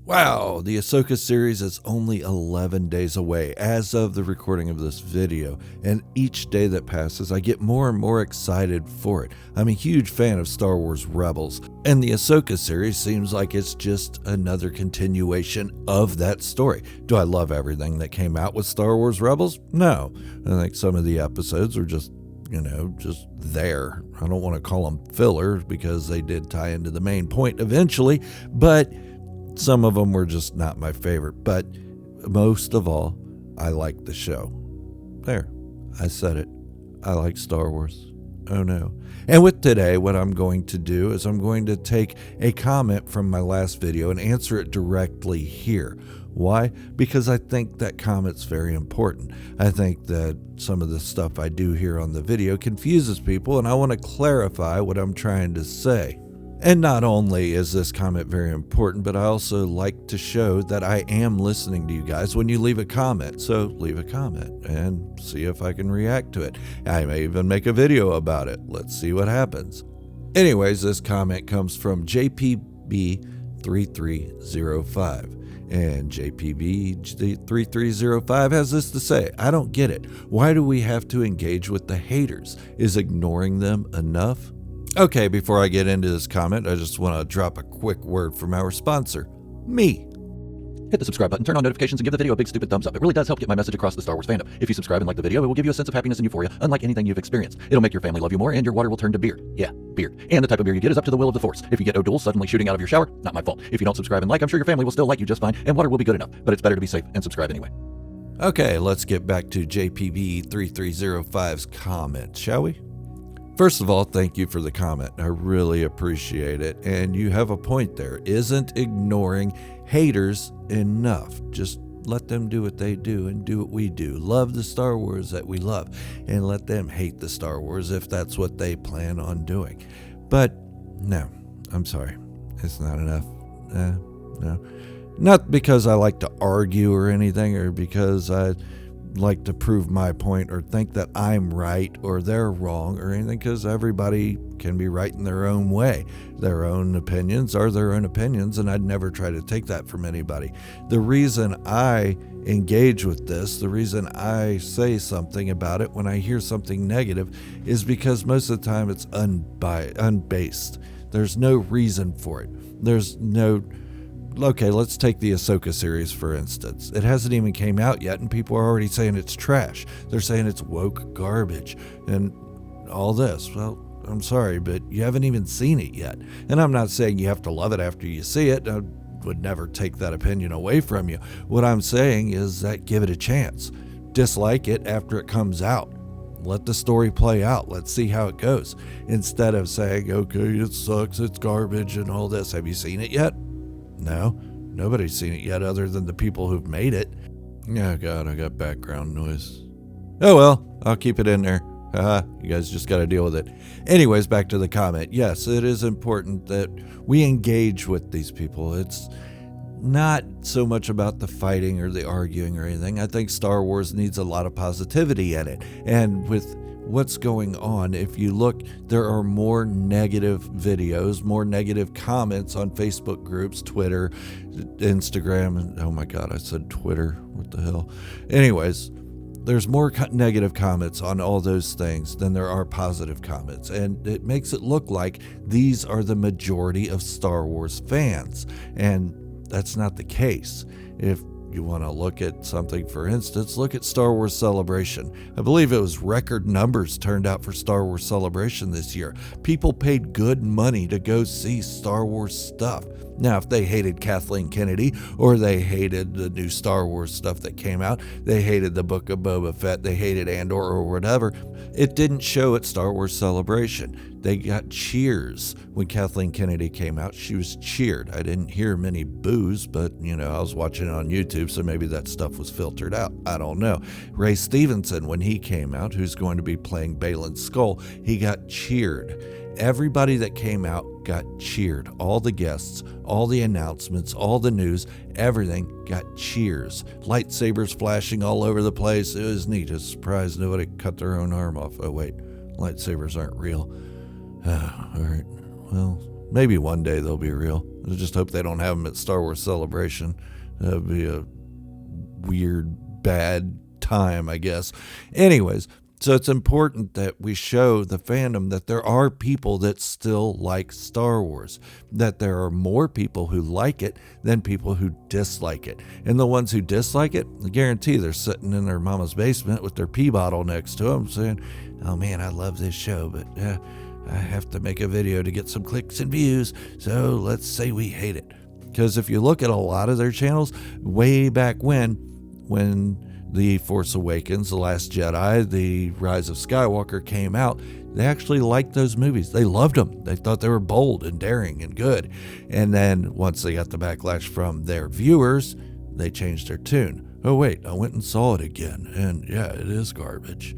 Wow, the Ahsoka series is only 11 days away as of the recording of this video, and each day that passes I get more and more excited for it. I'm a huge fan of Star Wars Rebels, and the Ahsoka series seems like it's just another continuation of that story. Do I love everything that came out with Star Wars Rebels? No. I think some of the episodes are just there. I don't want to call them fillers because they did tie into the main point eventually, but some of them were just not my favorite. But most of all, I like the show. There, I said it. I like Star Wars. Oh no. And with today, what I'm going to do is I'm going to take a comment from my last video and answer it directly here. Why? Because I think that comment's very important. I think that some of the stuff I do here on the video confuses people, and I want to clarify what I'm trying to say. And not only is this comment very important, but I also like to show that I am listening to you guys when you leave a comment. So leave a comment and see if I can react to it. I may even make a video about it. Let's see what happens. Anyways, this comment comes from JPB3305. And JPB3305 has this to say: I don't get it. Why do we have to engage with the haters? Is ignoring them enough? Okay, before I get into this comment, I just want to drop a quick word from our sponsor, me. Hit the subscribe button, turn on notifications, and give the video a big stupid thumbs up. It really does help get my message across the Star Wars fandom. If you subscribe and like the video, it will give you a sense of happiness and euphoria, unlike anything you've experienced. It'll make your family love you more, and your water will turn to beer. Yeah, beer. And the type of beer you get is up to the will of the Force. If you get O'Doul suddenly shooting out of your shower, not my fault. If you don't subscribe and like, I'm sure your family will still like you just fine, and water will be good enough. But it's better to be safe and subscribe anyway. Okay, let's get back to JPB3305's comment, shall we? First of all, thank you for the comment. I really appreciate it. And you have a point there. Isn't ignoring haters enough? Just let them do what they do and do what we do. Love the Star Wars that we love, and let them hate the Star Wars if that's what they plan on doing. But no, I'm sorry. It's not enough. No. Not because I like to argue or anything, or because I like to prove my point or think that I'm right or they're wrong or anything, because everybody can be right in their own way. Their own opinions are their own opinions, and I'd never try to take that from anybody. The reason I engage with this, the reason I say something about it when I hear something negative, is because most of the time it's unbased. There's no reason for it. Okay, let's take the Ahsoka series, for instance. It hasn't even came out yet, and people are already saying it's trash. They're saying it's woke garbage and all this. Well, I'm sorry, but you haven't even seen it yet. And I'm not saying you have to love it after you see it. I would never take that opinion away from you. What I'm saying is that give it a chance. Dislike it after it comes out. Let the story play out. Let's see how it goes. Instead of saying, okay, it sucks, it's garbage and all this. Have you seen it yet? No, nobody's seen it yet other than the people who've made it. Oh God, I got background noise. Oh well, I'll keep it in there. You guys just got to deal with it. Anyways, back to the comment. Yes, it is important that we engage with these people. It's not so much about the fighting or the arguing or anything. I think Star Wars needs a lot of positivity in it. And with what's going on, if you look, there are more negative videos, more negative comments on Facebook groups, Twitter, Instagram, and oh my God, I said Twitter. What the hell? Anyways, there's more negative comments on all those things than there are positive comments, and it makes it look like these are the majority of Star Wars fans, and that's not the case. If you want to look at something, for instance, look at Star Wars Celebration. I believe it was record numbers turned out for Star Wars Celebration this year. People paid good money to go see Star Wars stuff. Now, if they hated Kathleen Kennedy, or they hated the new Star Wars stuff that came out, they hated the Book of Boba Fett, they hated Andor or whatever, it didn't show at Star Wars Celebration. They got cheers when Kathleen Kennedy came out. She was cheered. I didn't hear many boos, but, I was watching it on YouTube, so maybe that stuff was filtered out. I don't know. Ray Stevenson, when he came out, who's going to be playing Baylan Skoll, he got cheered. Everybody that came out got cheered. All the guests, all the announcements, all the news, everything got cheers. Lightsabers flashing all over the place. It was neat. It's a surprise nobody cut their own arm off. Oh, wait. Lightsabers aren't real. All right. Well, maybe one day they'll be real. I just hope they don't have them at Star Wars Celebration. That would be a weird, bad time, I guess. Anyways, so it's important that we show the fandom that there are people that still like Star Wars, that there are more people who like it than people who dislike it. And the ones who dislike it, I guarantee they're sitting in their mama's basement with their pee bottle next to them saying, oh man, I love this show, but I have to make a video to get some clicks and views, so let's say we hate it. Because if you look at a lot of their channels, way back when The Force Awakens, The Last Jedi, The Rise of Skywalker came out, they actually liked those movies. They loved them. They thought they were bold and daring and good. And then once they got the backlash from their viewers, they changed their tune. Oh wait, I went and saw it again, and yeah, it is garbage.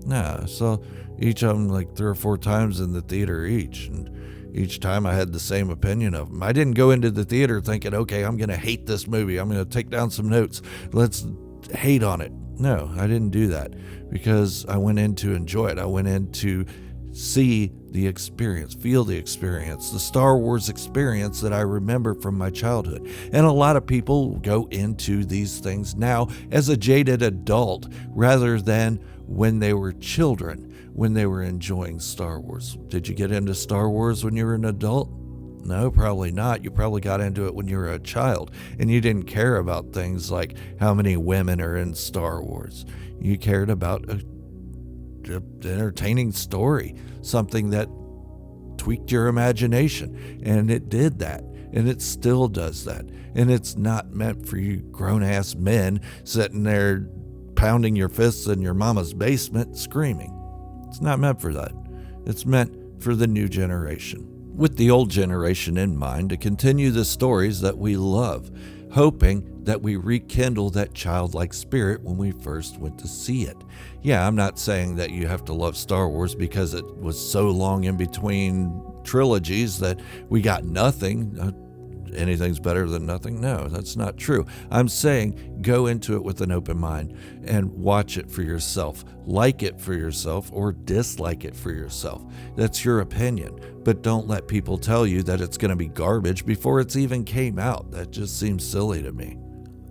Nah, I saw each of them like 3 or 4 times in the theater each, and each time I had the same opinion of them. I didn't go into the theater thinking, okay, I'm going to hate this movie. I'm going to take down some notes. Let's hate on it. No, I didn't do that because I went in to enjoy it. I went in to see the experience, feel the experience, the Star Wars experience that I remember from my childhood. And a lot of people go into these things now as a jaded adult rather than when they were children, when they were enjoying Star Wars. Did you get into Star Wars when you were an adult? No, probably not. You probably got into it when you were a child, and you didn't care about things like how many women are in Star Wars. You cared about an entertaining story, something that tweaked your imagination, and it did that, and it still does that. And it's not meant for you grown-ass men sitting there pounding your fists in your mama's basement screaming. It's not meant for that. It's meant for the new generation, with the old generation in mind, to continue the stories that we love, hoping that we rekindle that childlike spirit when we first went to see it. Yeah, I'm not saying that you have to love Star Wars because it was so long in between trilogies that we got nothing. Anything's better than nothing. No, that's not true. I'm saying go into it with an open mind and watch it for yourself. Like it for yourself or dislike it for yourself. That's your opinion. But don't let people tell you that it's going to be garbage before it's even came out. That just seems silly to me.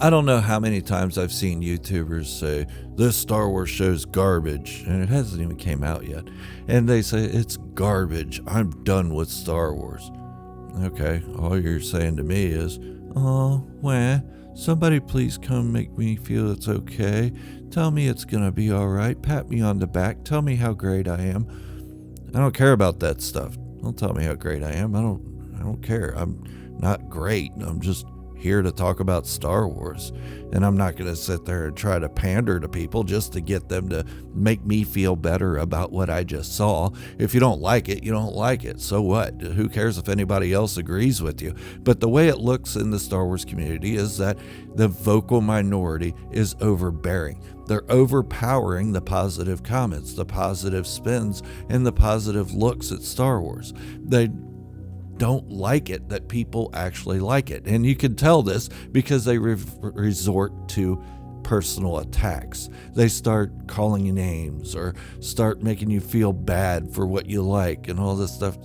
I don't know how many times I've seen YouTubers say, this Star Wars show's garbage, and it hasn't even came out yet. And they say, it's garbage. I'm done with Star Wars. Okay, all you're saying to me is, oh, well, somebody please come make me feel it's okay. Tell me it's gonna be all right. Pat me on the back. Tell me how great I am. I don't care about that stuff. Don't tell me how great I am. I don't care. I'm not great. I'm just here to talk about Star Wars. And I'm not going to sit there and try to pander to people just to get them to make me feel better about what I just saw. If you don't like it, you don't like it. So what? Who cares if anybody else agrees with you? But the way it looks in the Star Wars community is that the vocal minority is overbearing. They're overpowering the positive comments, the positive spins, and the positive looks at Star Wars. They don't like it that people actually like it. And you can tell this because they resort to personal attacks. They start calling you names or start making you feel bad for what you like and all this stuff.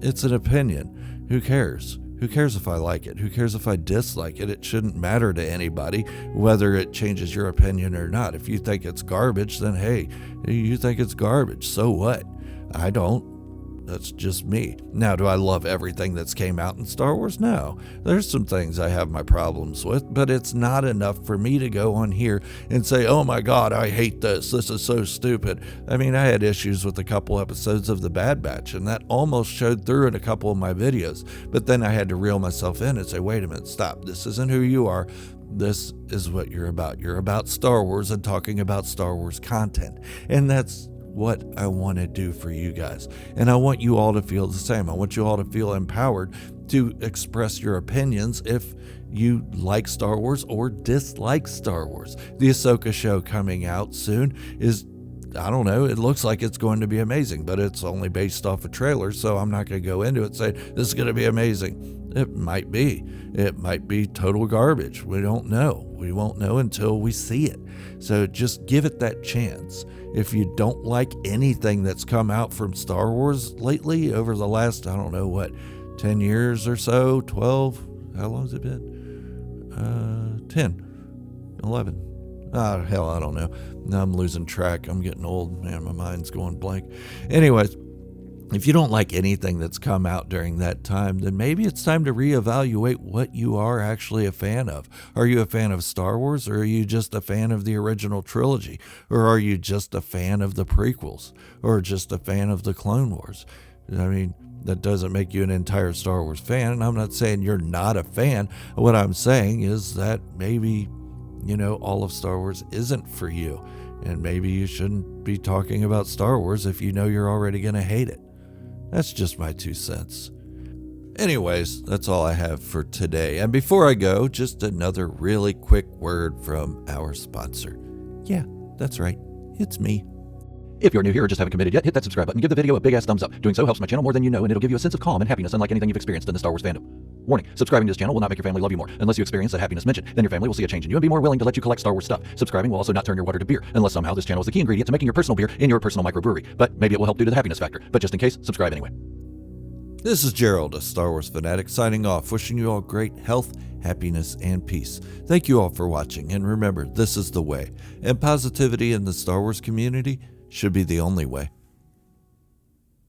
It's an opinion. Who cares? Who cares if I like it? Who cares if I dislike it? It shouldn't matter to anybody whether it changes your opinion or not. If you think it's garbage, then hey, you think it's garbage. So what? I don't. That's just me. Now, do I love everything that's came out in Star Wars? No. There's some things I have my problems with, but it's not enough for me to go on here and say, oh my God, I hate this. This is so stupid. I mean, I had issues with a couple episodes of The Bad Batch, and that almost showed through in a couple of my videos. But then I had to reel myself in and say, wait a minute, stop. This isn't who you are. This is what you're about. You're about Star Wars and talking about Star Wars content. And that's what I want to do for you guys. And I want you all to feel the same. I want you all to feel empowered to express your opinions if you like Star Wars or dislike Star Wars. The Ahsoka show coming out soon is, I don't know, it looks like it's going to be amazing, but it's only based off a trailer, so I'm not going to go into it and say, this is going to be amazing. It might be. It might be total garbage. We don't know. We won't know until we see it. So just give it that chance. If you don't like anything that's come out from Star Wars lately over the last, I don't know what, 10 years or so, 12. How long has it been? 10, 11. Ah, hell, I don't know. Now I'm losing track. I'm getting old. Man, my mind's going blank. Anyways, if you don't like anything that's come out during that time, then maybe it's time to reevaluate what you are actually a fan of. Are you a fan of Star Wars, or are you just a fan of the original trilogy? Or are you just a fan of the prequels? Or just a fan of the Clone Wars? I mean, that doesn't make you an entire Star Wars fan, and I'm not saying you're not a fan. What I'm saying is that maybe, all of Star Wars isn't for you, and maybe you shouldn't be talking about Star Wars if you know you're already going to hate it. That's just my 2 cents. Anyways, that's all I have for today. And before I go, just another really quick word from our sponsor. Yeah, that's right. It's me. If you're new here or just haven't committed yet, hit that subscribe button, give the video a big ass thumbs up. Doing so helps my channel more than you know, and it'll give you a sense of calm and happiness unlike anything you've experienced in the Star Wars fandom. Warning, subscribing to this channel will not make your family love you more. Unless you experience that happiness mentioned, then your family will see a change in you and be more willing to let you collect Star Wars stuff. Subscribing will also not turn your water to beer, unless somehow this channel is the key ingredient to making your personal beer in your personal microbrewery. But maybe it will help due to the happiness factor. But just in case, subscribe anyway. This is Gerald, a Star Wars fanatic, signing off, wishing you all great health, happiness, and peace. Thank you all for watching, and remember, this is the way, and positivity in the Star Wars community should be the only way.